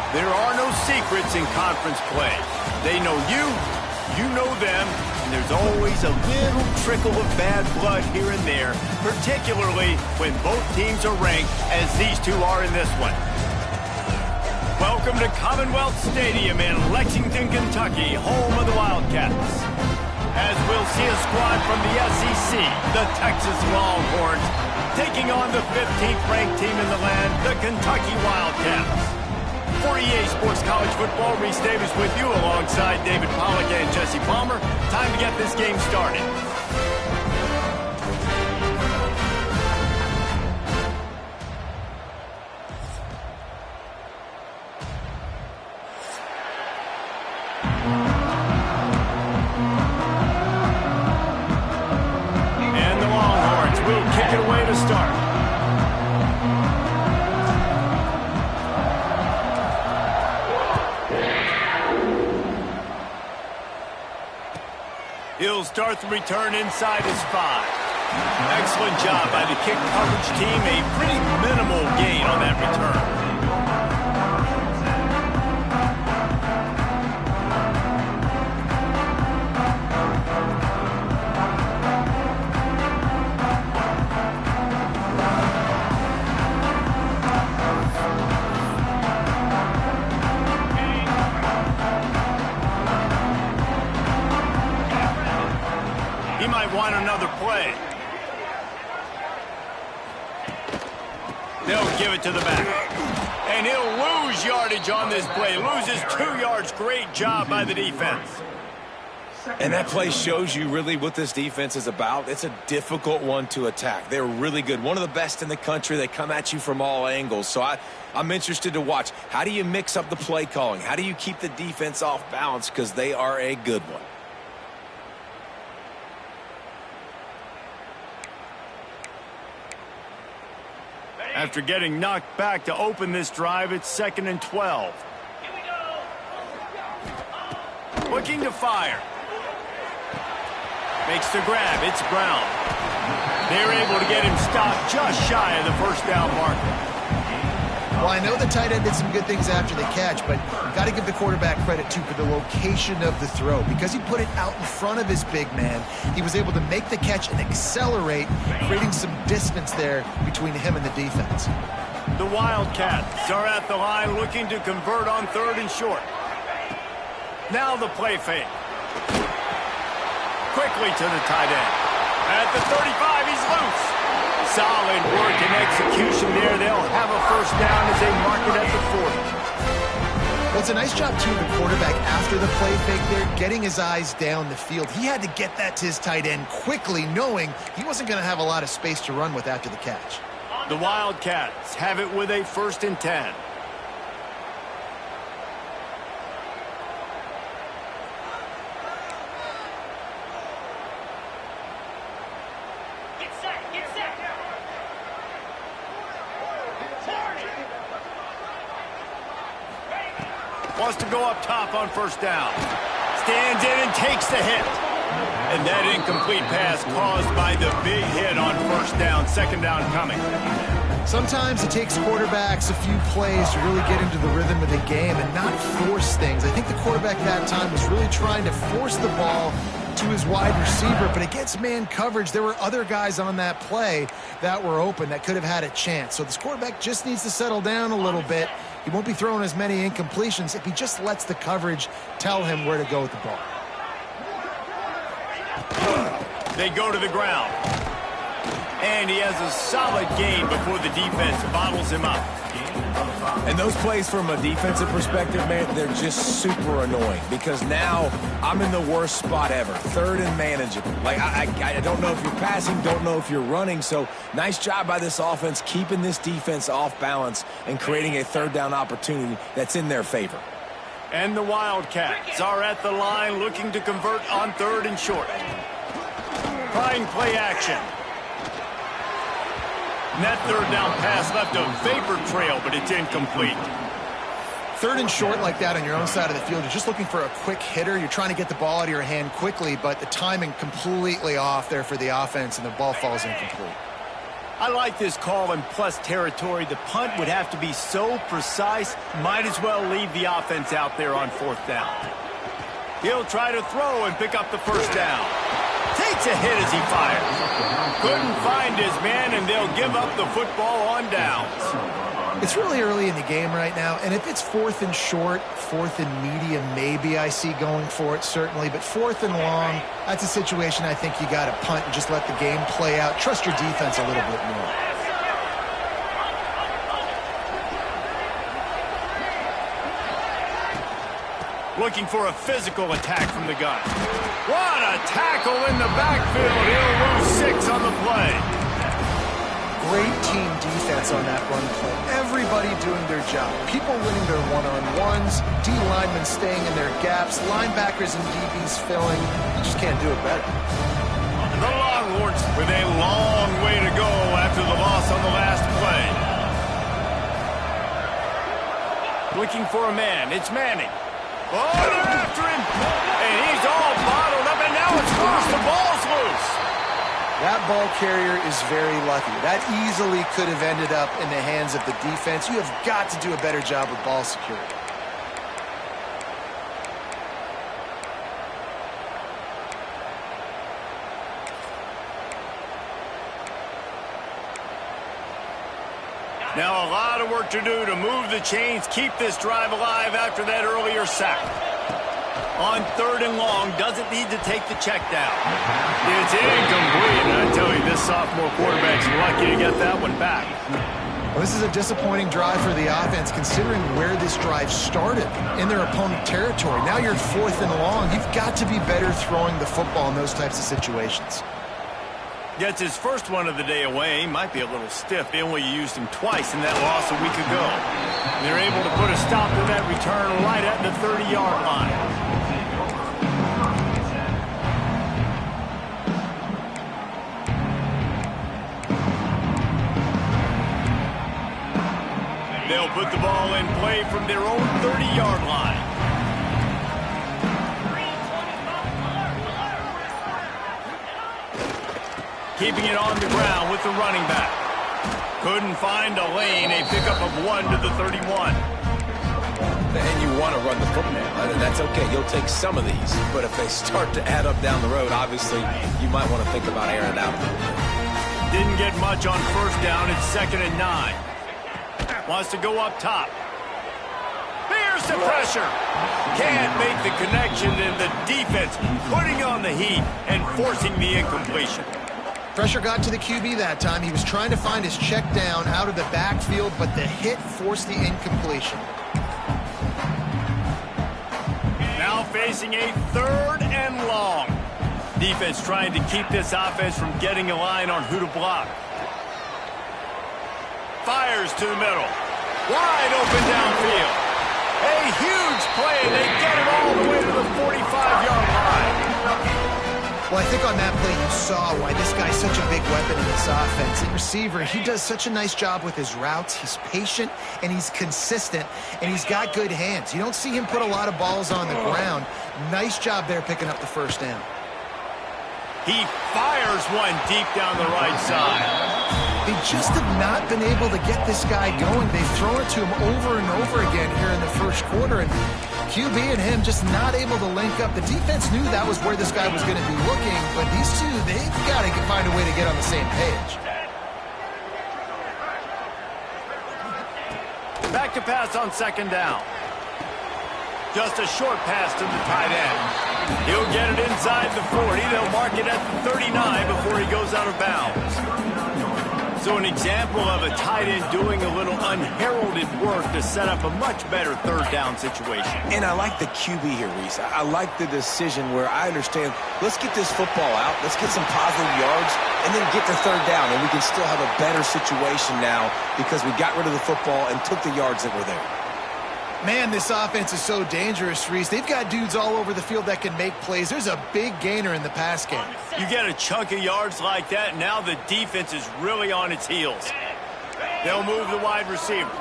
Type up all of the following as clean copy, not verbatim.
There are no secrets in conference play. They know you, you know them, and there's always a little trickle of bad blood here and there, particularly when both teams are ranked, as these two are in this one. Welcome to Commonwealth Stadium in Lexington, Kentucky, home of the Wildcats. As we'll see a squad from the SEC, the Texas Longhorns, taking on the 15th ranked team in the land, the Kentucky Wildcats. For EA Sports College Football, Reese Davis with you alongside David Pollack and Jesse Palmer. Time to get this game started. And the Longhorns will kick it away to start. He'll start the return inside his 5. Excellent job by the kick coverage team. A pretty minimal gain on that return. Want another play. They'll give it to the back. And he'll lose yardage on this play. Loses 2 yards. Great job by the defense. And that play shows you really what this defense is about. It's a difficult one to attack. They're really good. One of the best in the country. They come at you from all angles. So I'm interested to watch. How do you mix up the play calling? How do you keep the defense off balance? Because they are a good one. After getting knocked back to open this drive, it's 2nd and 12. Here we go. Looking to fire. Makes the grab. It's Brown. They're able to get him stopped just shy of the first down marker. Well, I know the tight end did some good things after the catch, but you've got to give the quarterback credit, too, for the location of the throw. Because he put it out in front of his big man, he was able to make the catch and accelerate, creating some distance there between him and the defense. The Wildcats are at the line looking to convert on 3rd and short. Now the play fake. Quickly to the tight end. At the 35, he's loose. Solid work and execution there. They'll have a first down as they mark it at the 40. Well, it's a nice job, too, of the quarterback after the play fake there, getting his eyes down the field. He had to get that to his tight end quickly, knowing he wasn't going to have a lot of space to run with after the catch. The Wildcats have it with a 1st and 10. Wants to go up top on 1st down. Stands in and takes the hit. And that incomplete pass caused by the big hit on 1st down. 2nd down coming. Sometimes it takes quarterbacks a few plays to really get into the rhythm of the game and not force things. I think the quarterback that time was really trying to force the ball to his wide receiver, but against man coverage, there were other guys on that play that were open that could have had a chance. So this quarterback just needs to settle down a little bit. He won't be throwing as many incompletions if he just lets the coverage tell him where to go with the ball. They go to the ground. And he has a solid gain before the defense bottles him up. And those plays from a defensive perspective, man, they're just super annoying because now I'm in the worst spot ever. 3rd and manageable. Like, I don't know if you're passing, don't know if you're running. So nice job by this offense keeping this defense off balance and creating a 3rd down opportunity that's in their favor. And the Wildcats are at the line looking to convert on 3rd and short. Trying play action. And that 3rd down pass left a vapor trail, but it's incomplete. 3rd and short like that on your own side of the field, you're just looking for a quick hitter. You're trying to get the ball out of your hand quickly, but the timing completely off there for the offense, and the ball falls incomplete. I like this call in plus territory. The punt would have to be so precise, might as well leave the offense out there on 4th down. He'll try to throw and pick up the 1st down. Takes a hit as he fires. Couldn't find his man, and they'll give up the football on downs. It's really early in the game right now, and if it's 4th and short, 4th and medium, maybe I see going for it, certainly. But 4th and long, that's a situation I think you got to punt and just let the game play out. Trust your defense a little bit more. Looking for a physical attack from the gun. What a tackle in the backfield. He'll lose 6 on the play. Great team defense on that run play. Everybody doing their job. People winning their one-on-ones, D linemen staying in their gaps, linebackers and DBs filling. You just can't do it better. The Longhorns with a long way to go after the loss on the last play. Looking for a man. It's Manning. Oh, they're after him. And he's all bottled up, and now it's loose. The ball's loose. That ball carrier is very lucky. That easily could have ended up in the hands of the defense. You have got to do a better job with ball security. Now a lot of work to do to move the chains, keep this drive alive after that earlier sack. On 3rd and long, doesn't need to take the check down. It's incomplete, and I tell you, this sophomore quarterback's lucky to get that one back. Well, this is a disappointing drive for the offense, considering where this drive started, in their opponent territory. Now you're 4th and long. You've got to be better throwing the football in those types of situations. Gets his first one of the day away. Might be a little stiff. They only used him twice in that loss a week ago. They're able to put a stop to that return right at the 30-yard line. They'll put the ball in play from their own 30-yard line. Keeping it on the ground with the running back. Couldn't find a lane. A pickup of 1 to the 31. And you want to run the football. That's okay. You'll take some of these. But if they start to add up down the road, obviously, you might want to think about airing it out. Didn't get much on 1st down. It's 2nd and 9. Wants to go up top. Here's the pressure. Can't make the connection, and the defense putting on the heat and forcing the incompletion. Pressure got to the QB that time. He was trying to find his check down out of the backfield, but the hit forced the incompletion. Now facing a 3rd and long. Defense trying to keep this offense from getting a line on who to block. Fires to the middle. Wide open downfield. A huge play, and they get it all the way to the 45-yard line. Well, I think on that play you saw why this guy's such a big weapon in this offense. The receiver, he does such a nice job with his routes. He's patient, and he's consistent, and he's got good hands. You don't see him put a lot of balls on the ground. Nice job there picking up the 1st down. He fires one deep down the right side. They just have not been able to get this guy going. They've thrown it to him over and over again here in the 1st quarter, and QB and him just not able to link up. The defense knew that was where this guy was going to be looking, but these two, they've got to find a way to get on the same page. Back to pass on 2nd down. Just a short pass to the tight end. He'll get it inside the 40. They'll mark it at the 39 before he goes out of bounds. So an example of a tight end doing a little unheralded work to set up a much better 3rd down situation. And I like the QB here, Reese. I like the decision where I understand, let's get this football out, let's get some positive yards, and then get to 3rd down, and we can still have a better situation now because we got rid of the football and took the yards that were there. Man, this offense is so dangerous, Reese. They've got dudes all over the field that can make plays. There's a big gainer in the pass game. You get a chunk of yards like that, now the defense is really on its heels. They'll move the wide receiver.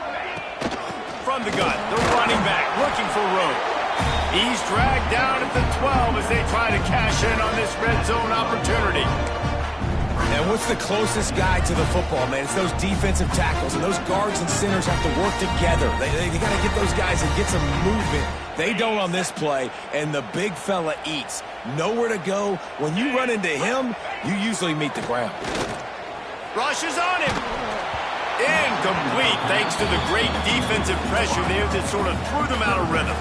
From the gun, the running back looking for room. He's dragged down at the 12 as they try to cash in on this red zone opportunity. And what's the closest guy to the football, man? It's those defensive tackles, and those guards and centers have to work together. They got to get those guys and get some movement. They don't on this play, and the big fella eats. Nowhere to go. When you run into him, you usually meet the ground. Rushes on him. Incomplete, thanks to the great defensive pressure there that sort of threw them out of rhythm.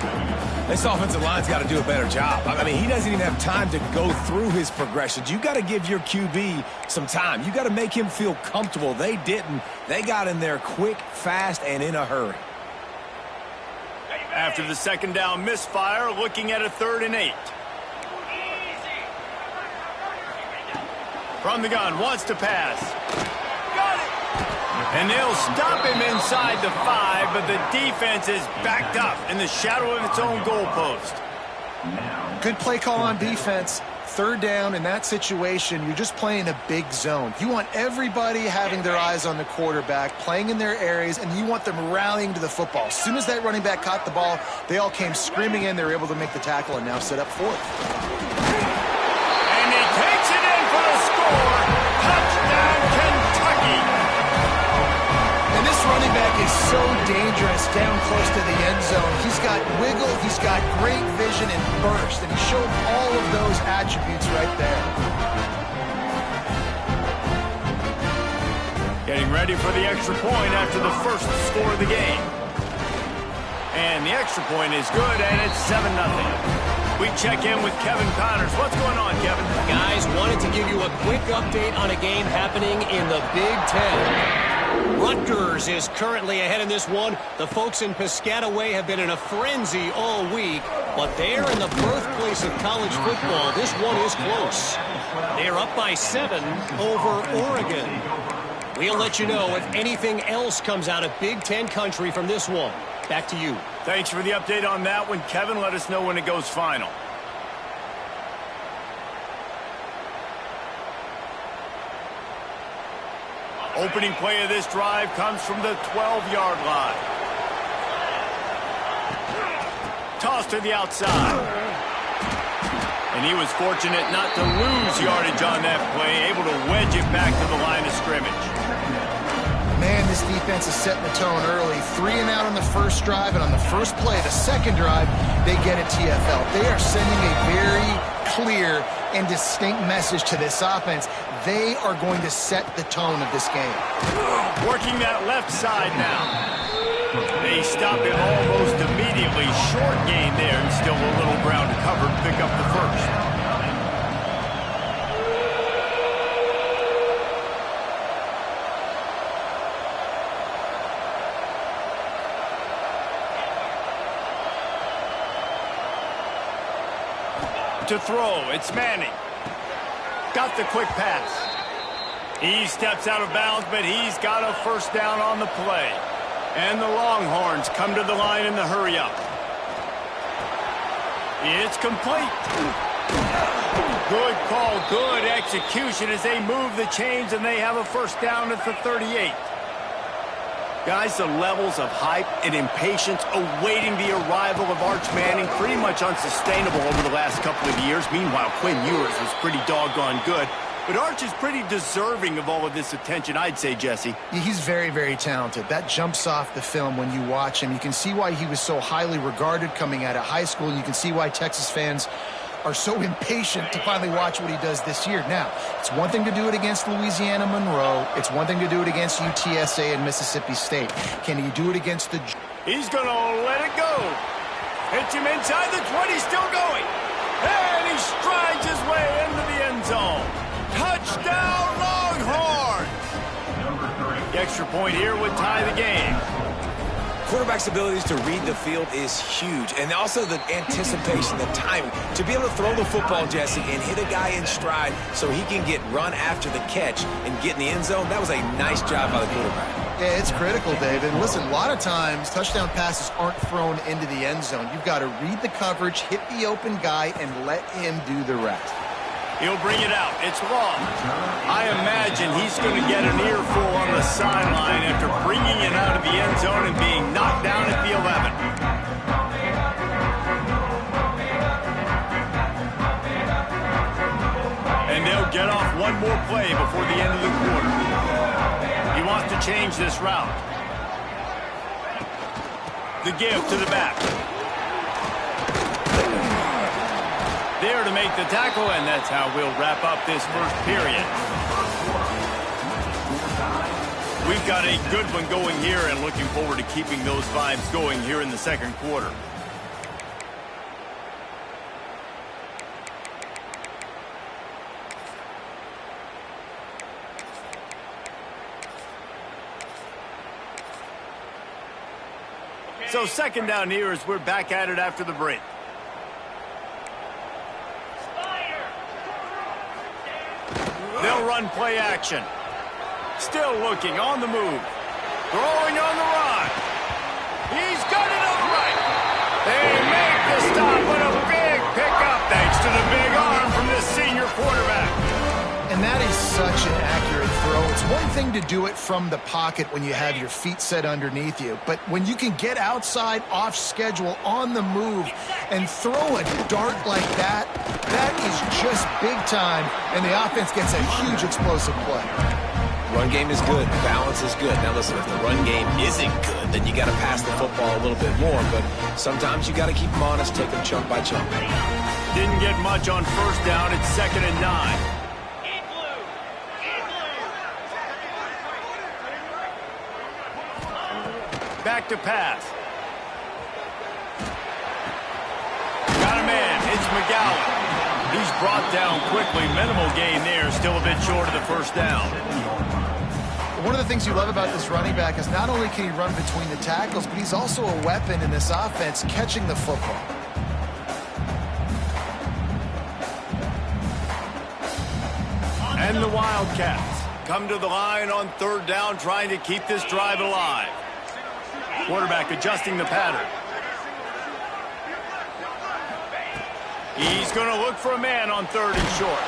This offensive line's got to do a better job. I mean, he doesn't even have time to go through his progressions. You got to give your QB some time. You got to make him feel comfortable. They didn't. They got in there quick, fast, and in a hurry. After the second down misfire, looking at a 3rd and 8. From the gun, wants to pass. Got it! And they'll stop him inside the 5, but the defense is backed up in the shadow of its own goalpost. Good play call on defense. 3rd down in that situation, you're just playing a big zone. You want everybody having their eyes on the quarterback, playing in their areas, and you want them rallying to the football. As soon as that running back caught the ball, they all came screaming in. They were able to make the tackle and now set up 4th. And he takes it in for the score. Touchdown, Kentucky. And this running back is so dangerous down close to the end zone. He's got wiggle, he's got great vision and burst, and he showed all of those attributes right there. Getting ready for the extra point after the first score of the game. And the extra point is good, and it's 7-0. We check in with Kevin Connors. What's going on, Kevin? Guys, wanted to give you a quick update on a game happening in the Big Ten. Rutgers is currently ahead in this one. The folks in Piscataway have been in a frenzy all week, but they're in the birthplace of college football. This one is close. They're up by 7 over Oregon. We'll let you know if anything else comes out of Big Ten country from this one. Back to you. Thanks for the update on that one, Kevin. Let us know when it goes final. Opening play of this drive comes from the 12-yard line. Toss to the outside. And he was fortunate not to lose yardage on that play, able to wedge it back to the line of scrimmage. Man, this defense is setting the tone early. 3 and out on the first drive, and on the first play, the second drive, they get a TFL. They are sending a very clear and distinct message to this offense. They are going to set the tone of this game. Working that left side now. They stop him almost immediately. Short gain there, and still a little ground to cover to pick up the first. To throw, it's Manning. Got the quick pass. He steps out of bounds, but he's got a first down on the play. And the Longhorns come to the line in the hurry up. It's complete. Good call, good execution as they move the chains, and they have a first down at the 38. Guys, the levels of hype and impatience awaiting the arrival of Arch Manning pretty much unsustainable over the last couple of years. Meanwhile, Quinn Ewers was pretty doggone good. But Arch is pretty deserving of all of this attention, I'd say, Jesse. He's very, very talented. That jumps off the film when you watch him. You can see why he was so highly regarded coming out of high school. You can see why Texas fans are so impatient to finally watch what he does this year. Now, it's one thing to do it against Louisiana Monroe. It's one thing to do it against UTSA and Mississippi State. Can he do it against the... He's going to let it go. Hits him inside the 20, still going. And he strides his way into the end zone. Touchdown, Longhorns! The extra point here would tie the game. Quarterback's abilities to read the field is huge, and also the anticipation, the timing. To be able to throw the football, Jesse, and hit a guy in stride so he can get run after the catch and get in the end zone, that was a nice job by the quarterback. Yeah, it's critical, David. Listen, a lot of times touchdown passes aren't thrown into the end zone. You've got to read the coverage, hit the open guy, and let him do the rest. He'll bring it out. It's long. I imagine he's going to get an earful on the sideline after bringing it out of the end zone and being knocked down at the 11. And they'll get off one more play before the end of the quarter. He wants to change this route. The give to the back. There to make the tackle, and that's how we'll wrap up this first period. We've got a good one going here and looking forward to keeping those vibes going here in the second quarter. So second down here as we're back at it after the break. They'll run play action. Still looking on the move. Throwing on the run. He's got it on the right. They make the stop, but a big pickup thanks to the big arm from this senior quarterback. And that is such an accurate throw. It's one thing to do it from the pocket when you have your feet set underneath you, but when you can get outside, off schedule, on the move, and throw a dart like that, that is just big time, and the offense gets a huge explosive play. Run game is good. Balance is good. Now listen, if the run game isn't good, then you got to pass the football a little bit more, but sometimes you got to keep them honest, take them chunk by chunk. Didn't get much on first down. It's 2nd and 9. Back to pass. Got a man. It's McGowan. He's brought down quickly. Minimal gain there. Still a bit short of the first down. One of the things you love about this running back is not only can he run between the tackles, but he's also a weapon in this offense catching the football. And the Wildcats come to the line on 3rd down, trying to keep this drive alive. Quarterback adjusting the pattern. He's going to look for a man on 3rd and short.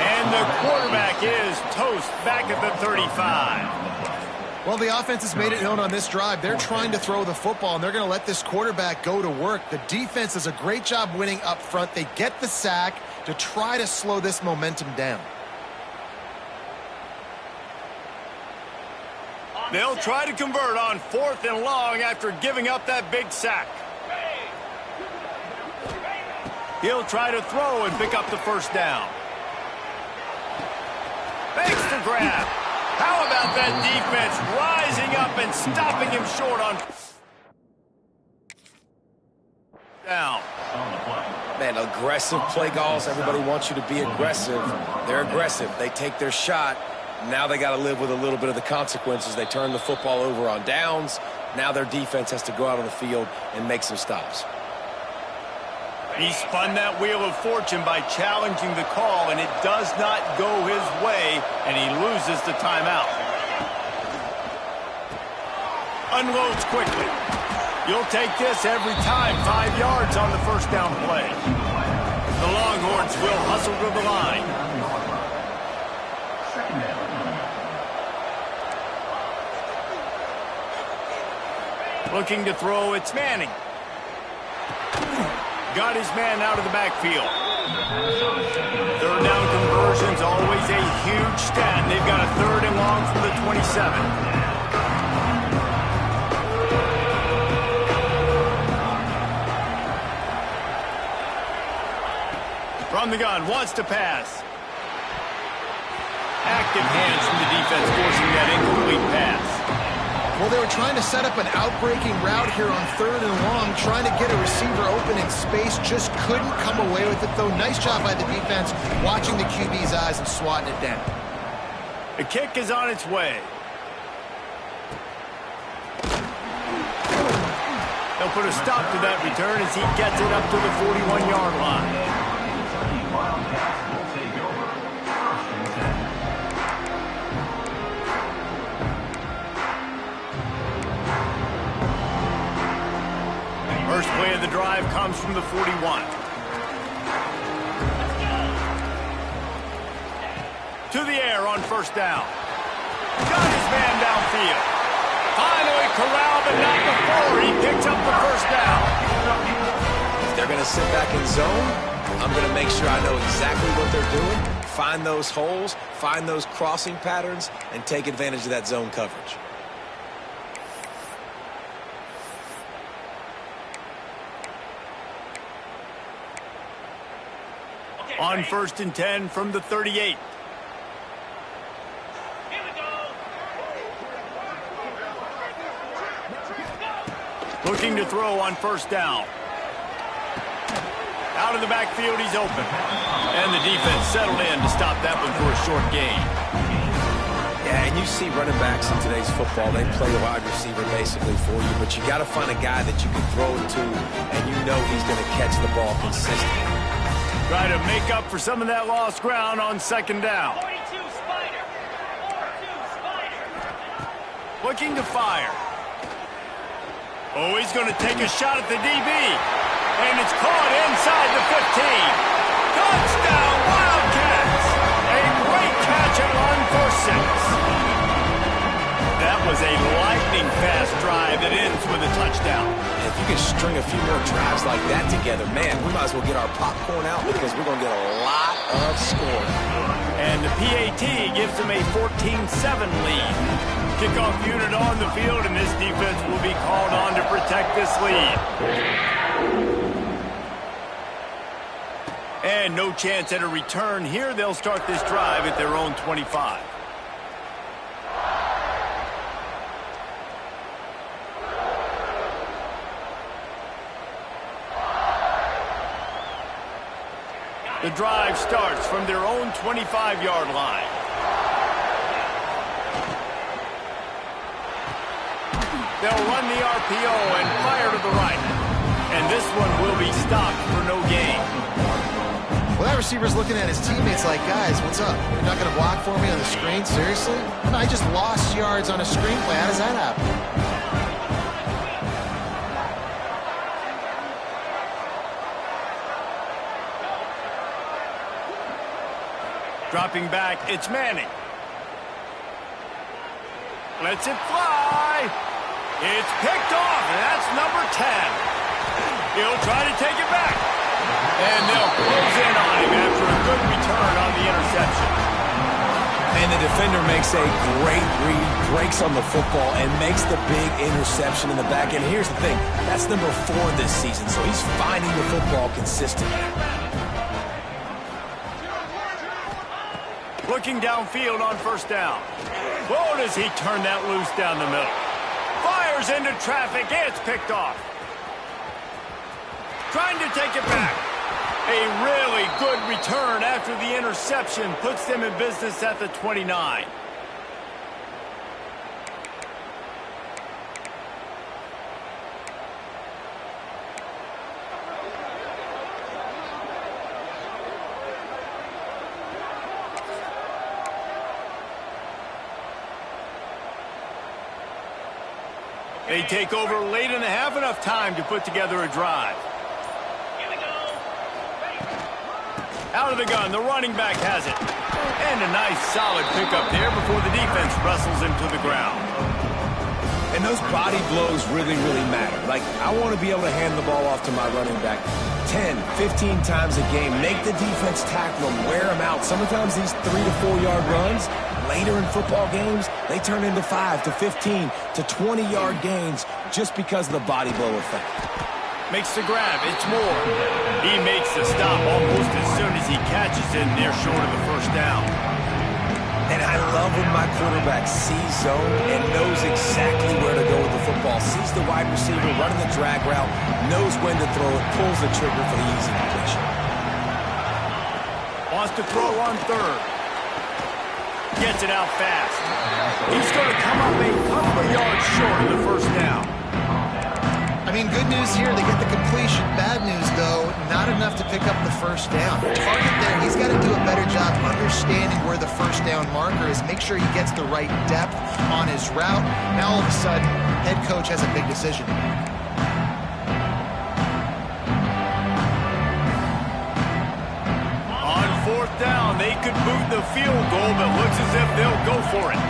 And the quarterback is toast back at the 35. Well, the offense has made it known on this drive. They're trying to throw the football, and they're going to let this quarterback go to work. The defense does a great job winning up front. They get the sack to try to slow this momentum down. They'll try to convert on 4th and long after giving up that big sack. He'll try to throw and pick up the first down. Makes the grab. How about that defense rising up and stopping him short on down? Man, aggressive play calls. Everybody wants you to be aggressive. They're aggressive. They take their shot. Now they got to live with a little bit of the consequences. They turn the football over on downs. Now their defense has to go out on the field and make some stops. He spun that wheel of fortune by challenging the call, and it does not go his way, and he loses the timeout. Unloads quickly. You'll take this every time. 5 yards on the first down play. The Longhorns will hustle to the line. Looking to throw, it's Manning. Got his man out of the backfield. 3rd down conversion's always a huge stat. They've got a 3rd and long from the 27. From the gun, wants to pass. Active hands from the defense forcing that incomplete pass. Well, they were trying to set up an outbreaking route here on 3rd and long, trying to get a receiver open in space, just couldn't come away with it, though. Nice job by the defense, watching the QB's eyes and swatting it down. The kick is on its way. They'll put a stop to that return as he gets it up to the 41-yard line. First play of the drive comes from the 41. To the air on 1st down. Got his man downfield. Finally corralled, but not before he picks up the first down. If they're going to sit back in zone, I'm going to make sure I know exactly what they're doing. Find those holes, find those crossing patterns, and take advantage of that zone coverage. On 1st and 10 from the 38. Looking to throw on 1st down. Out of the backfield, he's open. And the defense settled in to stop that one for a short gain. Yeah, and you see running backs in today's football, they play wide receiver basically for you, but you got to find a guy that you can throw it to, and you know he's going to catch the ball consistently. Try to make up for some of that lost ground on 2nd down. 42 Spider. 42 Spider. Looking to fire. Oh, he's going to take a shot at the DB. And it's caught inside the 15. Touchdown, Wildcats! A great catch and run for 6. That was a lightning-fast drive that ends with a touchdown. If you can string a few more drives like that together, man, we might as well get our popcorn out because we're going to get a lot of scoring. And the PAT gives them a 14-7 lead. Kickoff unit on the field, and this defense will be called on to protect this lead. And no chance at a return here. They'll start this drive at their own 25. The drive starts from their own 25-yard line. They'll run the RPO and fire to the right. And this one will be stopped for no gain. Well, that receiver's looking at his teammates like, guys, what's up? You're not going to block for me on the screen? Seriously? And I just lost yards on a screenplay. How does that happen? Dropping back, it's Manning. Lets it fly. It's picked off, and that's number 10. He'll try to take it back. And they'll close in on him after a good return on the interception. And the defender makes a great read, breaks on the football, and makes the big interception in the back. And here's the thing, that's number 4 this season, so he's finding the football consistently. Looking downfield on 1st down. Whoa, does he turn that loose down the middle. Fires into traffic, it's picked off. Trying to take it back. A really good return after the interception puts them in business at the 29. They take over late in the half, enough time to put together a drive. Out of the gun, the running back has it. And a nice solid pickup there before the defense wrestles him to the ground. And those body blows really, really matter. Like, I want to be able to hand the ball off to my running back 10, 15 times a game. Make the defense tackle him, wear him out. Sometimes these 3 to 4 yard runs, later in football games, they turn into 5 to 15 to 20 yard gains just because of the body blow effect. Makes the grab, it's Moore. He makes the stop almost as soon as he catches it, and they're short of the 1st down. And I love when my quarterback sees zone and knows exactly where to go with the football. Sees the wide receiver running the drag route, knows when to throw it, pulls the trigger for the easy completion. Wants to throw on 3rd. Gets it out fast. He's going to come up a couple of yards short of the 1st down. I mean, good news here, they get the completion. Bad news, though, not enough to pick up the 1st down. The target there, he's got to do a better job understanding where the 1st down marker is, make sure he gets the right depth on his route. Now, all of a sudden, head coach has a big decision. On 4th down, they could boot the field goal, but looks as if they'll go for it.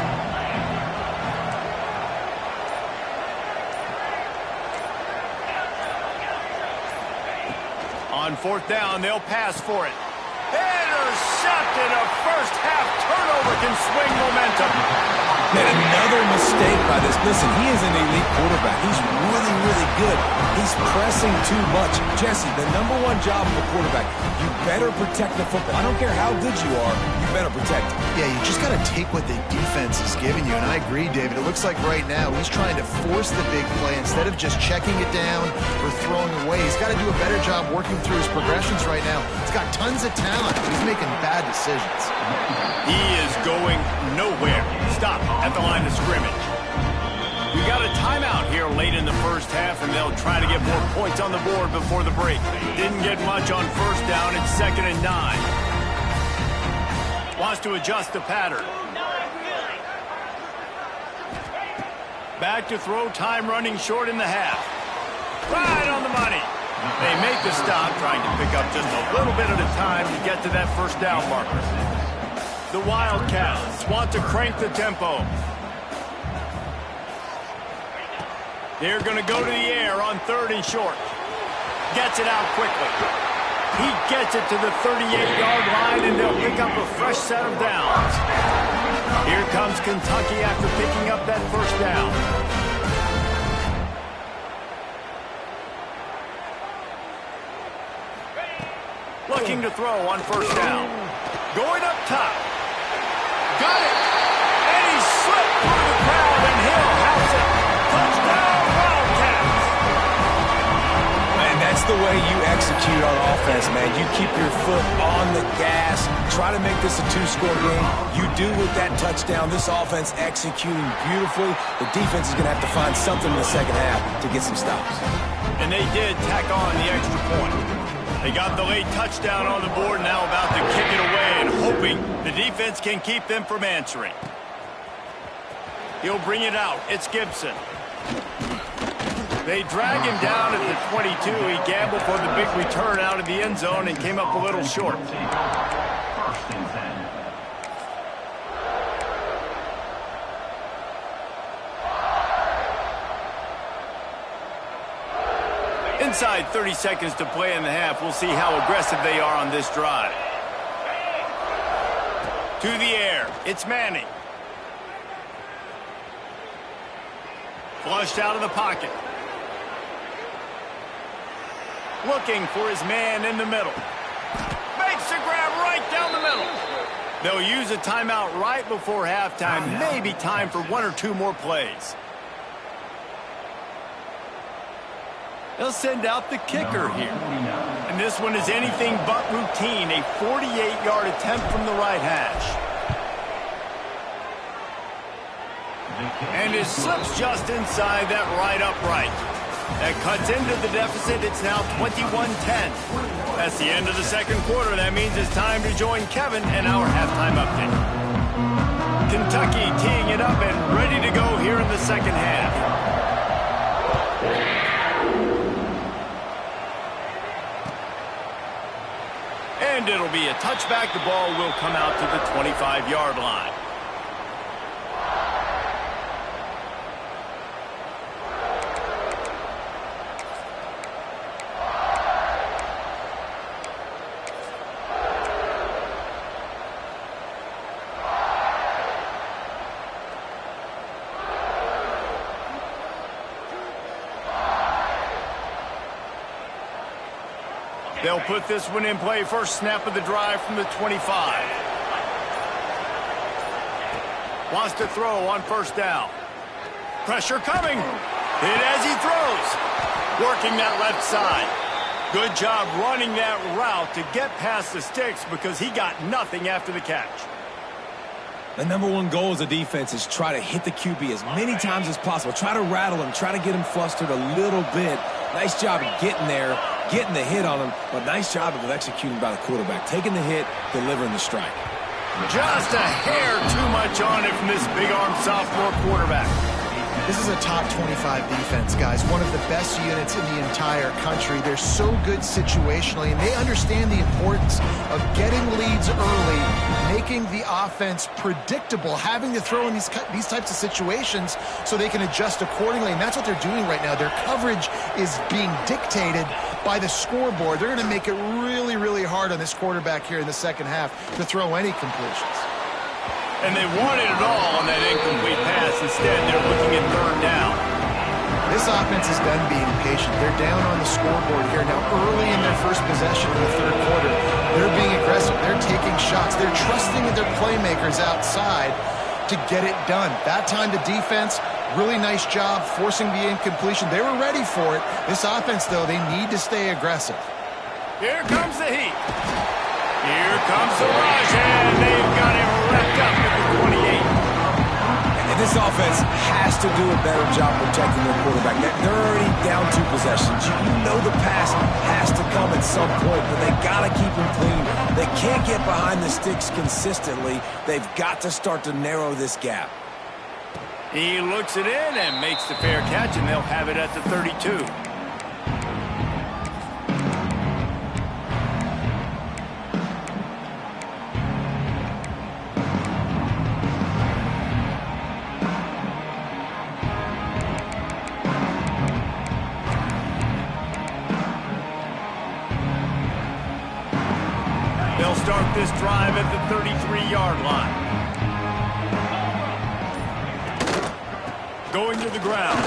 On 4th down, they'll pass for it. Intercepted. A first-half turnover can swing momentum. Man, another mistake by this. Listen, he is an elite quarterback. He's really, really good. He's pressing too much. Jesse, the #1 job of a quarterback, you better protect the football. I don't care how good you are, you better protect it. Yeah, you just got to take what the defense is giving you. And I agree, David. It looks like right now he's trying to force the big play instead of just checking it down or throwing away. He's got to do a better job working through his progressions right now. He's got tons of talent. He's making bad decisions. He is going nowhere. Stop at the line of scrimmage. We got a timeout here late in the first half, and they'll try to get more points on the board before the break. Didn't get much on first down. It's 2nd and 9. Wants to adjust the pattern. Back to throw, time running short in the half. Right on the money. They make the stop, trying to pick up just a little bit at a time to get to that first down marker. The Wildcats want to crank the tempo. They're going to go to the air on 3rd and short. Gets it out quickly. He gets it to the 38-yard line, and they'll pick up a fresh set of downs. Here comes Kentucky after picking up that first down. Looking to throw on first down. Going up top. Got it. And he slipped through the crowd, and Hill has it. Touchdown, Wildcats. Man, that's the way you execute on offense, man. You keep your foot on the gas. Try to make this a 2-score game. You do with that touchdown. This offense executing beautifully. The defense is going to have to find something in the second half to get some stops. And they did tack on the extra point. They got the late touchdown on the board, now about to kick it away and hoping the defense can keep them from answering. He'll bring it out. It's Gibson. They drag him down at the 22. He gambled for the big return out of the end zone and came up a little short. Inside 30 seconds to play in the half. We'll see how aggressive they are on this drive. To the air. It's Manning. Flushed out of the pocket. Looking for his man in the middle. Makes a grab right down the middle. They'll use a timeout right before halftime. Maybe time for 1 or 2 more plays. They'll send out the kicker here. And this one is anything but routine. A 48-yard attempt from the right hash. And it slips just inside that right upright. That cuts into the deficit. It's now 21-10. That's the end of the second quarter. That means it's time to join Kevin and our halftime update. Kentucky teeing it up and ready to go here in the second half. And it'll be a touchback. The ball will come out to the 25-yard line. They'll put this one in play. First snap of the drive from the 25. Wants to throw on first down. Pressure coming. Hit as he throws. Working that left side. Good job running that route to get past the sticks because he got nothing after the catch. The #1 goal as a defense is try to hit the QB as many times as possible. Try to rattle him. Try to get him flustered a little bit. Nice job of getting there, getting the hit on him, but nice job of executing by the quarterback. Taking the hit, delivering the strike. Just a hair too much on it from this big-arm sophomore quarterback. This is a top 25 defense, guys. One of the best units in the entire country. They're so good situationally, and they understand the importance of getting leads early, making the offense predictable, having to throw in these types of situations so they can adjust accordingly, and that's what they're doing right now. Their coverage is being dictated by the scoreboard. They're going to make it really, really hard on this quarterback here in the second half to throw any completions. And they wanted it all on that incomplete pass. Instead, they're looking at third down. This offense is done being patient. They're down on the scoreboard here. Now, early in their first possession in the third quarter, they're being aggressive. They're taking shots. They're trusting in their playmakers outside to get it done. That time, the defense, really nice job forcing the incompletion. They were ready for it. This offense, though, they need to stay aggressive. Here comes the heat. Here comes the rush, and they've got him wrapped up at the 28. And this offense has to do a better job protecting their quarterback. They're already down 2 possessions. You know the pass has to come at some point, but they got to keep him clean. They can't get behind the sticks consistently. They've got to start to narrow this gap. He looks it in and makes the fair catch, and they'll have it at the 32. They'll start this drive at the 33-yard line. Going to the ground.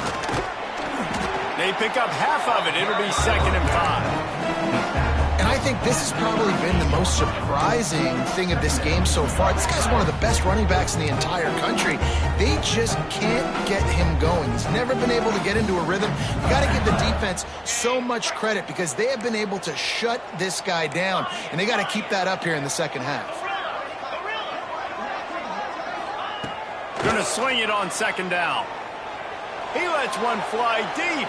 They pick up half of it. It'll be 2nd and 5. And I think this has probably been the most surprising thing of this game so far. This guy's one of the best running backs in the entire country. They just can't get him going. He's never been able to get into a rhythm. You got to give the defense so much credit because they have been able to shut this guy down, and they got to keep that up here in the second half. Going to swing it on 2nd down. He lets one fly deep.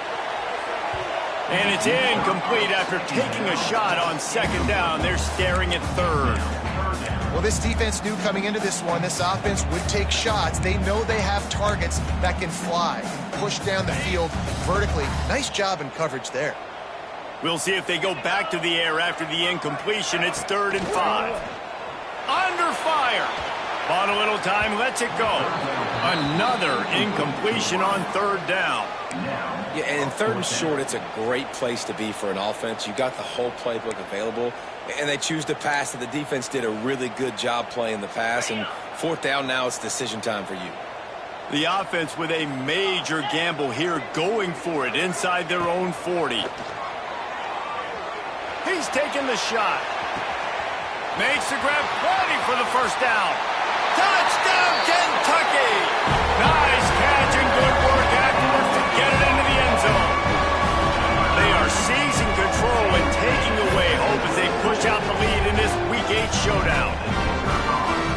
And it's incomplete after taking a shot on 2nd down. They're staring at 3rd. Well, this defense knew coming into this one, this offense would take shots. They know they have targets that can fly and push down the field vertically. Nice job in coverage there. We'll see if they go back to the air after the incompletion. It's 3rd and 5. Under fire. Bought a little time, lets it go. Another incompletion on 3rd down. Yeah, and in 3rd and short, it's a great place to be for an offense. You got the whole playbook available, and they choose to pass. And the defense did a really good job playing the pass. And 4th down now, it's decision time for you. The offense with a major gamble here, going for it inside their own 40. He's taking the shot. Makes the grab, plenty for the 1st down. Touchdown, Kentucky! Nice catch and good work afterwards to get it into the end zone. They are seizing control and taking away hope as they push out the lead in this Week 8 showdown.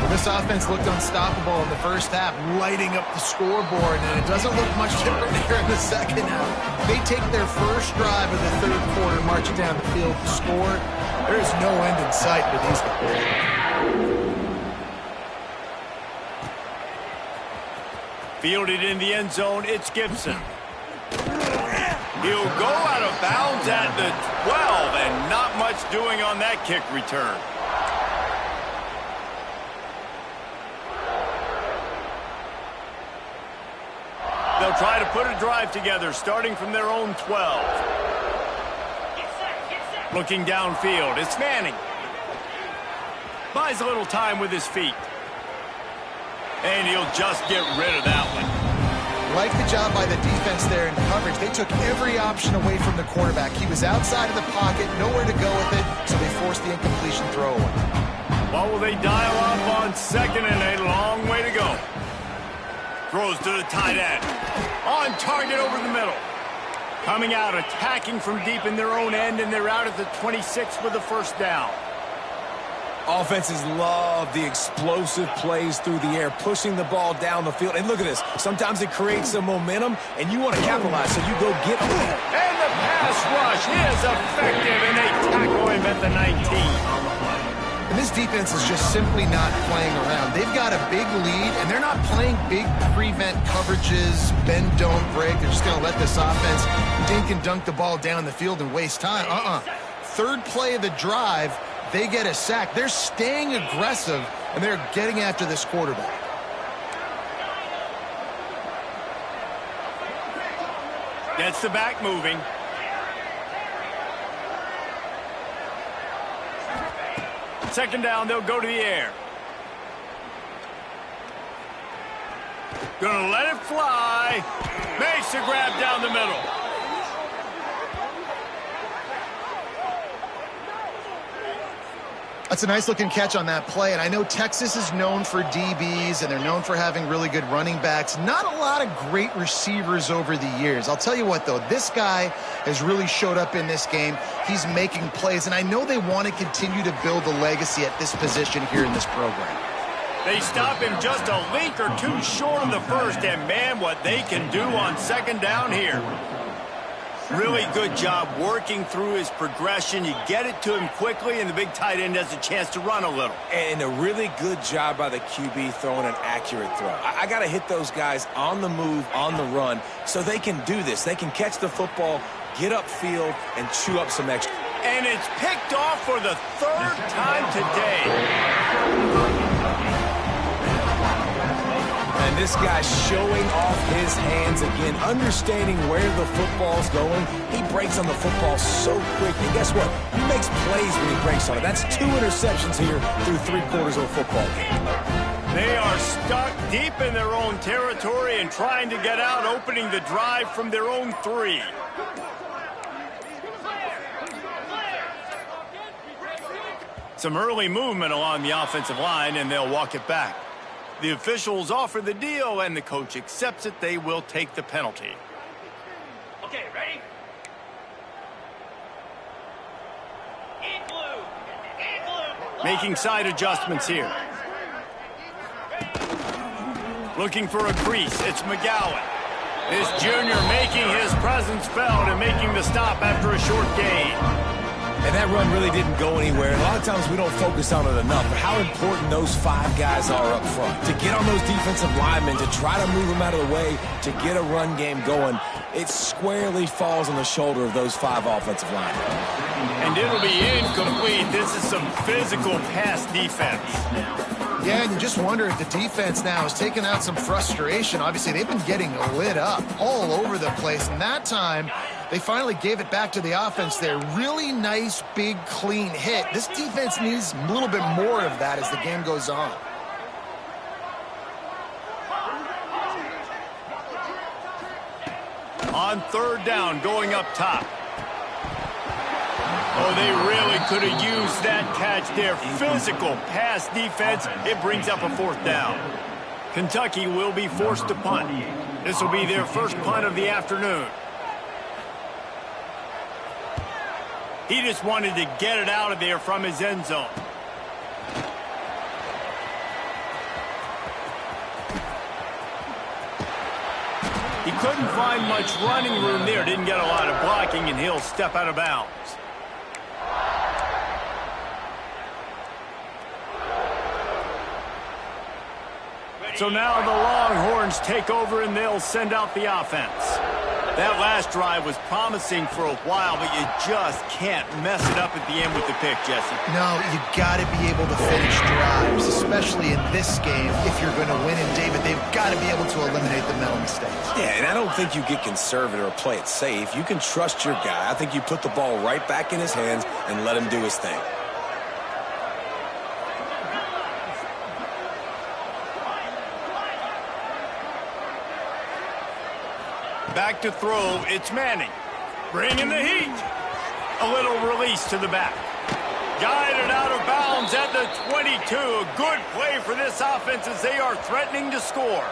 Well, this offense looked unstoppable in the first half, lighting up the scoreboard, and it doesn't look much different here in the second half. They take their first drive of the 3rd quarter, march down the field to score. There is no end in sight for these guys. Fielded in the end zone, it's Gibson. He'll go out of bounds at the 12, and not much doing on that kick return. They'll try to put a drive together, starting from their own 12. Looking downfield, it's Manning. Buys a little time with his feet. And he'll just get rid of that one. Like the job by the defense there in coverage. They took every option away from the quarterback. He was outside of the pocket, nowhere to go with it, so they forced the incompletion throwaway. What will they dial up on 2nd and a long way to go? Throws to the tight end. On target over the middle. Coming out, attacking from deep in their own end, and they're out at the 26 with the 1st down. Offenses love the explosive plays through the air, pushing the ball down the field. And look at this. Sometimes it creates some momentum, and you want to capitalize, so you go get it. And the pass rush is effective, and they tackle him at the 19. And this defense is just simply not playing around. They've got a big lead, and they're not playing big prevent coverages, bend, don't break. They're just going to let this offense dink and dunk the ball down the field and waste time. 3rd play of the drive, they get a sack. They're staying aggressive, and they're getting after this quarterback. Gets the back moving. Second down, they'll go to the air. Gonna let it fly. Makes the grab down the middle. That's a nice-looking catch on that play, and I know Texas is known for DBs, and they're known for having really good running backs. Not a lot of great receivers over the years. I'll tell you what, though, this guy has really showed up in this game. He's making plays, and I know they want to continue to build a legacy at this position here in this program. They stop him just a link or two short of the first, and man, what they can do on second down here. Really good job working through his progression. You get it to him quickly, and the big tight end has a chance to run a little. And a really good job by the QB throwing an accurate throw. I got to hit those guys on the move, on the run, so they can do this. They can catch the football, get upfield, and chew up some extra. And it's picked off for the third time today. And this guy's showing off his hands again, understanding where the football's going. He breaks on the football so quick. And guess what? He makes plays when he breaks on it. That's 2 interceptions here through 3/4 of a football game. They are stuck deep in their own territory and trying to get out, opening the drive from their own 3. Some early movement along the offensive line, and they'll walk it back. The officials offer the deal, and the coach accepts it. They will take the penalty. Okay, ready? Igloo! Igloo! Making side adjustments here. Looking for a crease. It's McGowan. This junior making his presence felt and making the stop after a short gain. And that run really didn't go anywhere. And a lot of times we don't focus on it enough, but how important those 5 guys are up front. To get on those defensive linemen, to try to move them out of the way, to get a run game going, it squarely falls on the shoulder of those 5 offensive linemen. And it'll be incomplete. This is some physical pass defense. Yeah, and you just wonder if the defense now has taken out some frustration. Obviously, they've been getting lit up all over the place, and that time they finally gave it back to the offense there. Really nice, big, clean hit. This defense needs a little bit more of that as the game goes on. On third down, going up top. Oh, they really could have used that catch there. Physical pass defense. It brings up a 4th down. Kentucky will be forced to punt. This will be their first punt of the afternoon. He just wanted to get it out of there from his end zone. He couldn't find much running room there. Didn't get a lot of blocking, and he'll step out of bounds. So now the Longhorns take over, and they'll send out the offense. That last drive was promising for a while, but you just can't mess it up at the end with the pick, Jesse. No, you got to be able to finish drives, especially in this game. If you're going to win, and David, they've got to be able to eliminate the mental mistakes. Yeah, and I don't think you get conservative or play it safe. You can trust your guy. I think you put the ball right back in his hands and let him do his thing. Back to throw, it's Manning. Bringing the heat. A little release to the back. Guided out of bounds at the 22. A good play for this offense as they are threatening to score.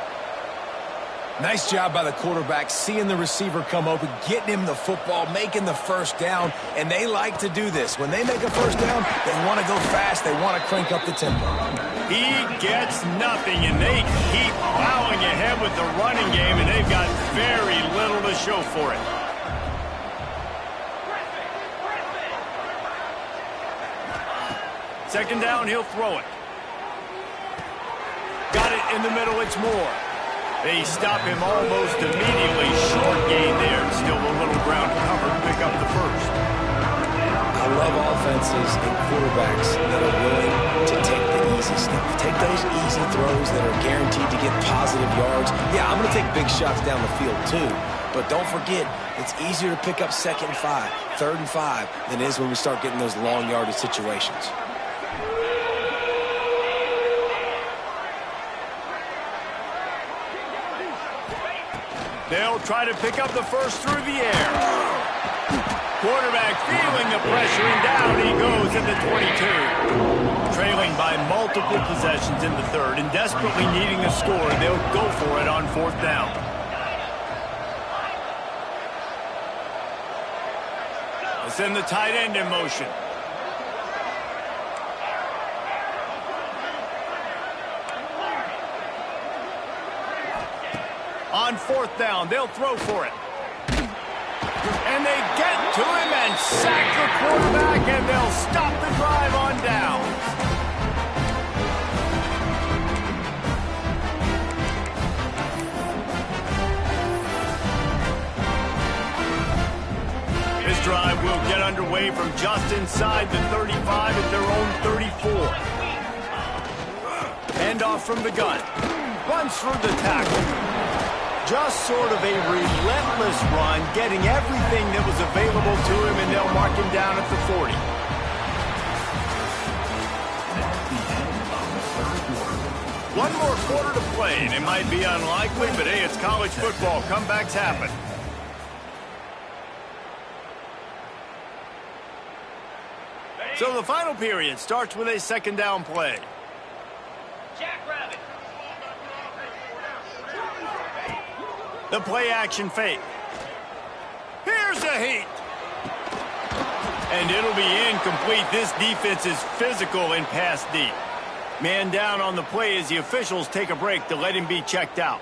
Nice job by the quarterback, seeing the receiver come open, getting him the football, making the first down, and they like to do this. When they make a first down, they want to go fast, they want to crank up the tempo. He gets nothing, and they keep plowing ahead with the running game, and they've got very little to show for it. Second down, he'll throw it. Got it in the middle, it's Moore. They stop him almost immediately. Short gain there. Still a little ground cover to pick up the first. I love offenses and quarterbacks that are willing to take the easy stuff. Take those easy throws that are guaranteed to get positive yards. Yeah, I'm going to take big shots down the field too. But don't forget, it's easier to pick up 2nd and 5, 3rd and 5 than it is when we start getting those long yardage situations. They'll try to pick up the first through the air. Quarterback feeling the pressure, and down he goes at the 22. Trailing by multiple possessions in the third and desperately needing a score, they'll go for it on fourth down. They'll send the tight end in motion. On fourth down, they'll throw for it. And they get to him and sack the quarterback, and they'll stop the drive on down. This drive will get underway from just inside the 35 at their own 34. Handoff from the gun. Runs through the tackle. Just sort of a relentless run, getting everything that was available to him, and they'll mark him down at the 40. One more quarter to play, and it might be unlikely, but hey, it's college football. Comebacks happen. So the final period starts with a second down play. Jackrabbit. The play-action fake. Here's a heat. And it'll be incomplete. This defense is physical and pass deep. Man down on the play as the officials take a break to let him be checked out.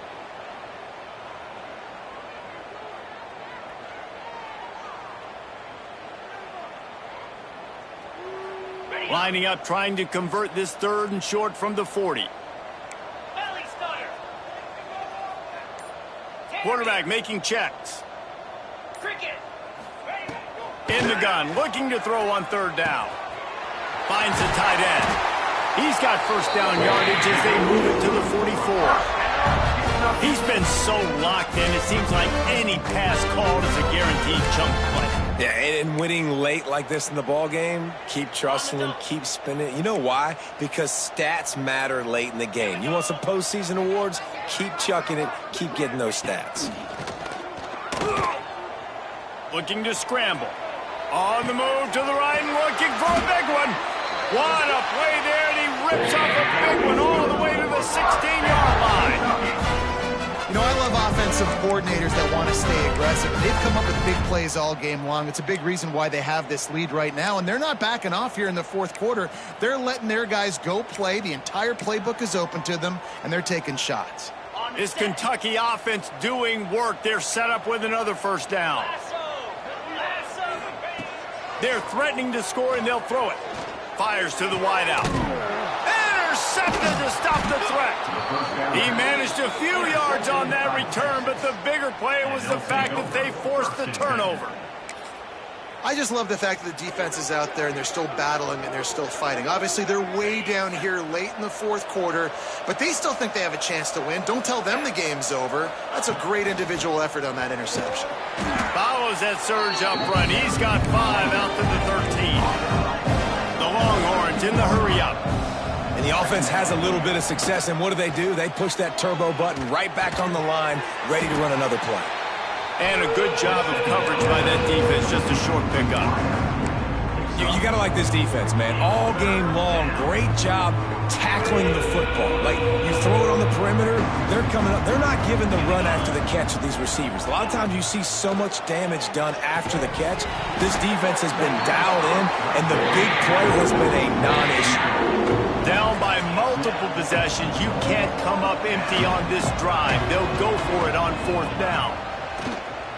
Lining up, trying to convert this third and short from the 40. Quarterback making checks. Cricket. In the gun, looking to throw on third down. Finds the tight end. He's got first down yardage as they move it to the 44. He's been so locked in, it seems like any pass called is a guaranteed chunk play. Yeah, and winning late like this in the ball game, keep trusting him, keep spinning. You know why? Because stats matter late in the game. You want some postseason awards? Keep chucking it, keep getting those stats. Looking to scramble. On the move to the right and looking for a big one. What a play there, and he rips off a big one all the way to the 16-yard line. You know, I love offensive coordinators that want to stay aggressive. They've come up with big plays all game long. It's a big reason why they have this lead right now, and they're not backing off here in the fourth quarter. They're letting their guys go play. The entire playbook is open to them, and they're taking shots. This Kentucky offense doing work. They're set up with another first down. They're threatening to score, and they'll throw it. Fires to the wideout. Intercepted to stop the threat. He managed a few yards on that return, but the bigger play was the fact that they forced the turnover. I just love the fact that the defense is out there and they're still battling and they're still fighting. Obviously, they're way down here late in the fourth quarter, but they still think they have a chance to win. Don't tell them the game's over. That's a great individual effort on that interception. Follows that surge up front. He's got 5 out to the 13. The Longhorns in the hurry-up. And the offense has a little bit of success, and what do? They push that turbo button right back on the line, ready to run another play. And a good job of coverage by that defense, just a short pickup. You got to like this defense, man. All game long, great job tackling the football. Like, you throw it on the perimeter, they're coming up. They're not giving the run after the catch with these receivers. A lot of times you see so much damage done after the catch. This defense has been dialed in, and the big play has been a non-issue. Down by multiple possessions, you can't come up empty on this drive. They'll go for it on fourth down.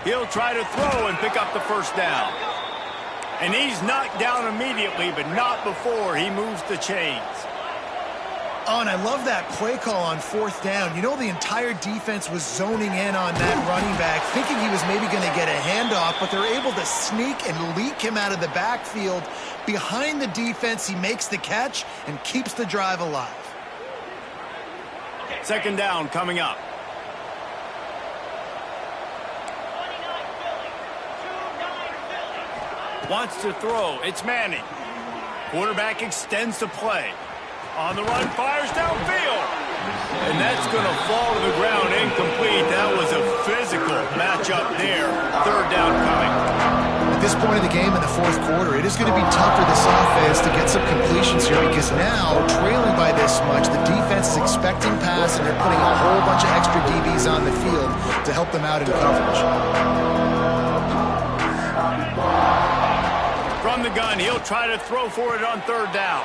He'll try to throw and pick up the first down. And he's knocked down immediately, but not before he moves the chains. Oh, and I love that play call on fourth down. You know, the entire defense was zoning in on that running back, thinking he was maybe going to get a handoff, but they're able to sneak and leak him out of the backfield. Behind the defense, he makes the catch and keeps the drive alive. Second down coming up. Wants to throw. It's Manning. Quarterback extends the play. On the run, fires downfield. And that's going to fall to the ground incomplete. That was a physical matchup there. Third down coming. At this point in the game in the fourth quarter, it is going to be tough for this offense to get some completions here because now, trailing by this much, the defense is expecting pass and they're putting a whole bunch of extra DBs on the field to help them out in coverage. From the gun, he'll try to throw for it on third down.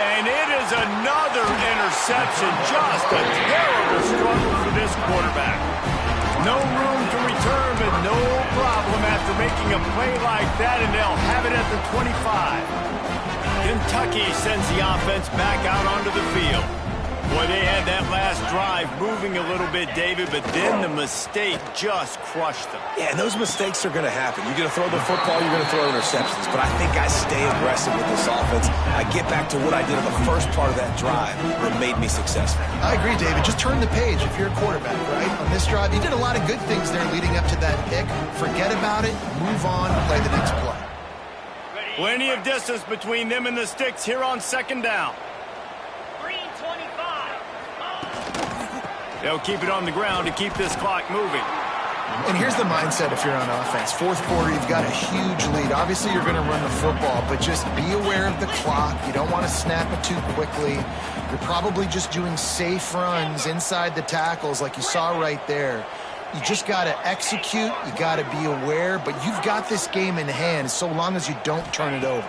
And it is another interception. Just a terrible struggle for this quarterback. No room to return, but no problem after making a play like that, and they'll have it at the 25. Kentucky sends the offense back out onto the field. Boy, they had that last drive moving a little bit, David, but then the mistake just crushed them. Yeah, and those mistakes are going to happen. You're going to throw the football, you're going to throw interceptions. But I think I stay aggressive with this offense. I get back to what I did in the first part of that drive that made me successful. I agree, David. Just turn the page if you're a quarterback, right? On this drive, you did a lot of good things there leading up to that pick. Forget about it, move on, play the next play. Plenty of distance between them and the sticks here on second down. They'll keep it on the ground to keep this clock moving. And here's the mindset if you're on offense. Fourth quarter, you've got a huge lead. Obviously, you're going to run the football, but just be aware of the clock. You don't want to snap it too quickly. You're probably just doing safe runs inside the tackles like you saw right there. You just got to execute. You got to be aware, but you've got this game in hand so long as you don't turn it over.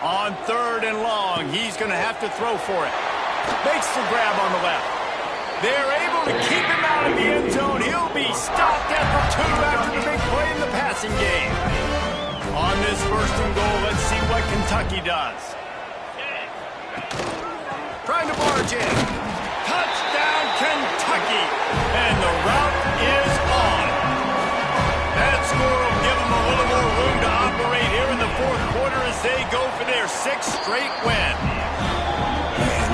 On third and long, he's going to have to throw for it. Makes the grab on the left. They're able to keep him out of the end zone. He'll be stopped at the 2 after the big play in the passing game. On this first and goal, let's see what Kentucky does. Trying to barge in. Touchdown, Kentucky. And the route is on. That score will give them a little more room to operate here in the fourth quarter as they go for their 6th straight win.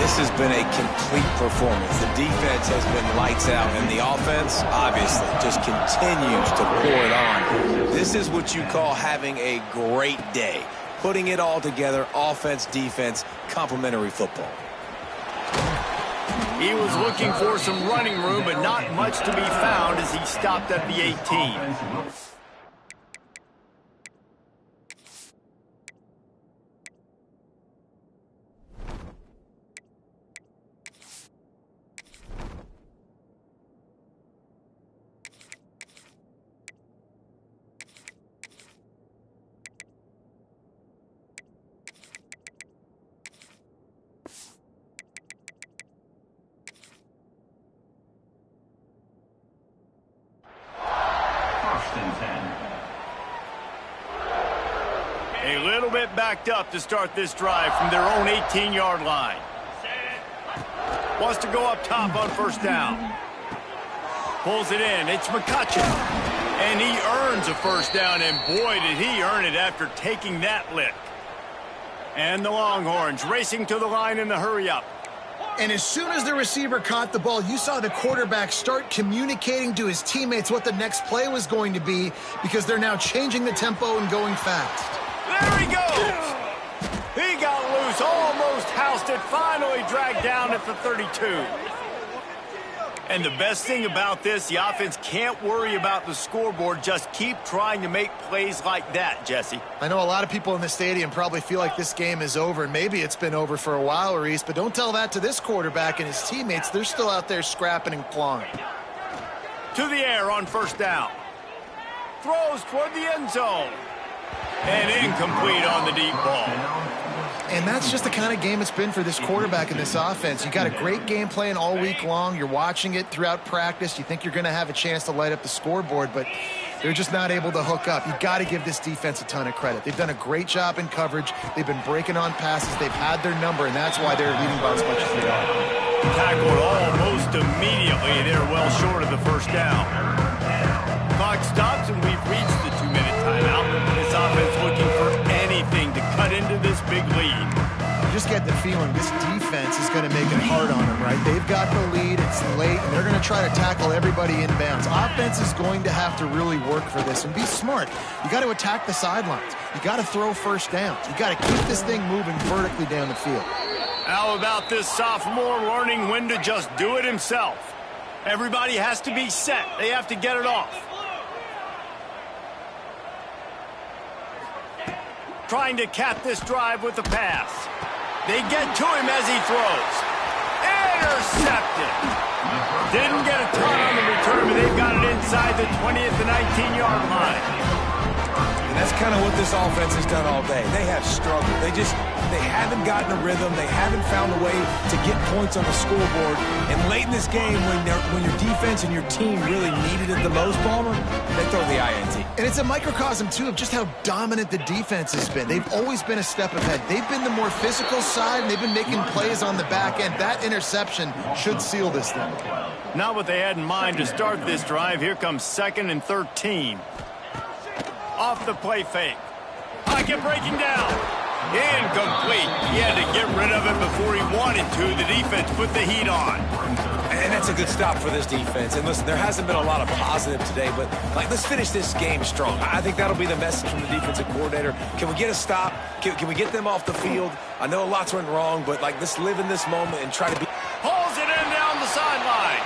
This has been a complete performance. The defense has been lights out, and the offense, obviously, just continues to pour it on. This is what you call having a great day. Putting it all together, offense, defense, complementary football. He was looking for some running room, but not much to be found as he stopped at the 18. A little bit backed up to start this drive from their own 18-yard line. Wants to go up top on first down. Pulls it in. It's McCutcheon. And he earns a first down, and boy, did he earn it after taking that lick. And the Longhorns racing to the line in the hurry-up. And as soon as the receiver caught the ball, you saw the quarterback start communicating to his teammates what the next play was going to be because they're now changing the tempo and going fast. There he goes. He got loose, almost housed it, finally dragged down at the 32. And the best thing about this, the offense can't worry about the scoreboard. Just keep trying to make plays like that, Jesse. I know a lot of people in the stadium probably feel like this game is over, and maybe it's been over for a while, Reese, but don't tell that to this quarterback and his teammates. They're still out there scrapping and clawing. To the air on first down. Throws toward the end zone. And incomplete on the deep ball. And that's just the kind of game it's been for this quarterback in this offense. You got a great game plan all week long. You're watching it throughout practice. You think you're going to have a chance to light up the scoreboard, but they're just not able to hook up. You got to give this defense a ton of credit. They've done a great job in coverage. They've been breaking on passes. They've had their number, and that's why they're leading by as much as they are. Tackled almost immediately. They're well short of the first down. Clock stops, and we've reached the 2-minute timeout. This offense looking for anything to cut into this big lead. You just get the feeling this defense is going to make it hard on them, right? They've got the lead. It's late, and they're going to try to tackle everybody inbounds. Offense is going to have to really work for this and be smart. You got to attack the sidelines. You got to throw first downs. You got to keep this thing moving vertically down the field. How about this sophomore learning when to just do it himself? Everybody has to be set. They have to get it off. Trying to cap this drive with a pass. They get to him as he throws. Intercepted. Didn't get a ton on the return, but they've got it inside the 20 at the 19-yard line. And that's kind of what this offense has done all day. They have struggled. They haven't gotten a rhythm. They haven't found a way to get points on the scoreboard. And late in this game, when your defense and your team really needed it the most, Palmer, they throw the INT. And it's a microcosm, too, of just how dominant the defense has been. They've always been a step ahead. They've been the more physical side, and they've been making plays on the back end. That interception should seal this thing. Not what they had in mind to start this drive. Here comes 2nd and 13. Off the play fake. Pocket breaking down. Incomplete. He had to get rid of it before he wanted to. The defense put the heat on. And that's a good stop for this defense. And listen, there hasn't been a lot of positive today, but let's finish this game strong. I think that'll be the message from the defensive coordinator. Can we get a stop? Can we get them off the field? I know lots went wrong, but let's live in this moment and try to be. Pulls it in down the sideline.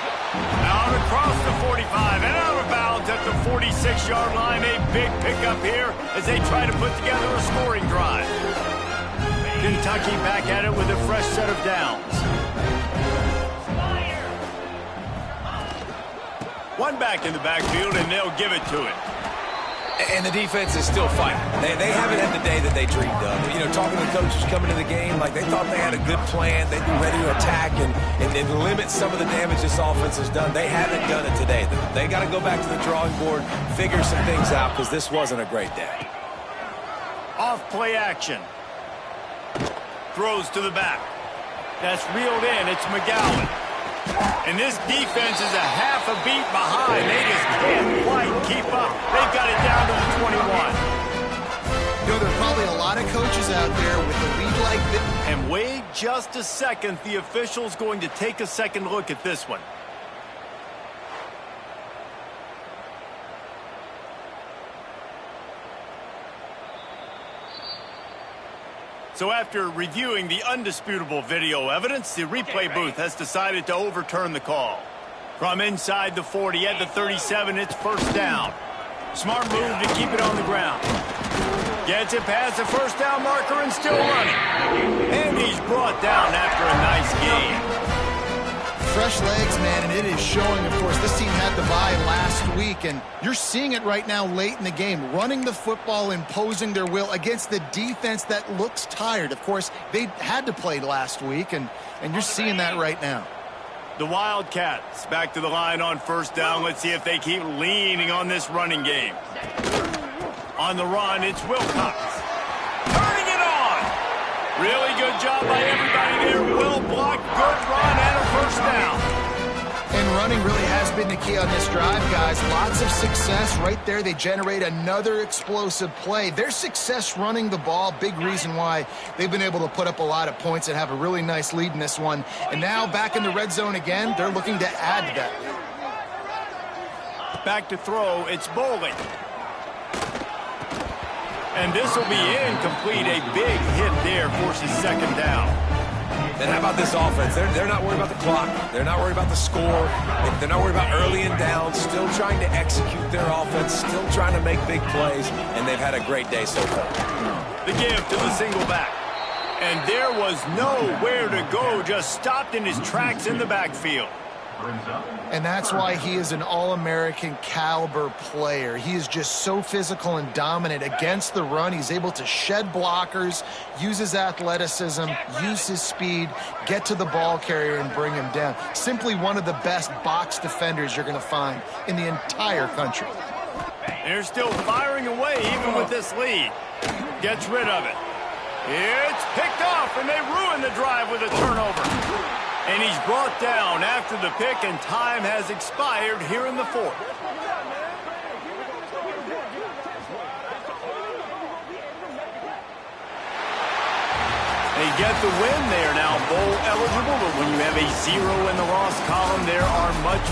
Out across the 45 and out of bounds at the 46-yard line. A big pickup here as they try to put together a scoring drive. Kentucky back at it with a fresh set of downs. One back in the backfield, and they'll give it to it. And the defense is still fighting. They haven't had the day that they dreamed of. You know, talking to the coaches coming to the game, they thought they had a good plan. They'd be ready to attack and limit some of the damage this offense has done. They haven't done it today. They got to go back to the drawing board, figure some things out, because this wasn't a great day. Off play action. Throws to the back. That's reeled in. It's McGowan. And this defense is a half a beat behind. They just can't quite keep up. They've got it down to the 21. You know, there are probably a lot of coaches out there with a lead like this. And wait just a second. The official's going to take a second look at this one. So after reviewing the undisputable video evidence, the replay booth has decided to overturn the call. From inside the 40 at the 37, it's first down. Smart move to keep it on the ground. Gets it past the first down marker and still running. And he's brought down after a nice game. Fresh legs, man, and it is showing, of course. This team had the bye last week, and you're seeing it right now late in the game. Running the football, imposing their will against the defense that looks tired. Of course, they had to play last week, and you're seeing that right now. The Wildcats back to the line on first down. Let's see if they keep leaning on this running game. On the run, it's Wilcox. Turning it on! Really good job by everybody there. Well blocked, good run, and a first down. And running really has been the key on this drive, guys. Lots of success right there. They generate another explosive play. Their success running the ball, big reason why they've been able to put up a lot of points and have a really nice lead in this one. And now back in the red zone again, they're looking to add to that. Back to throw, it's Bowling. And this will be incomplete. A big hit there forces second down. And how about this offense? They're not worried about the clock. They're not worried about the score. They're not worried about early and down. Still trying to execute their offense. Still trying to make big plays. And they've had a great day so far. The give to the single back. And there was nowhere to go. Just stopped in his tracks in the backfield. And that's why he is an All-American caliber player. He is just so physical and dominant against the run. He's able to shed blockers, use his athleticism, use his speed, get to the ball carrier and bring him down. Simply one of the best box defenders you're going to find in the entire country. They're still firing away even with this lead. Gets rid of it. It's picked off, and they ruin the drive with a turnover. And he's brought down after the pick, and time has expired here in the fourth. They get the win. They are now bowl eligible, but when you have a 0 in the loss column, there are much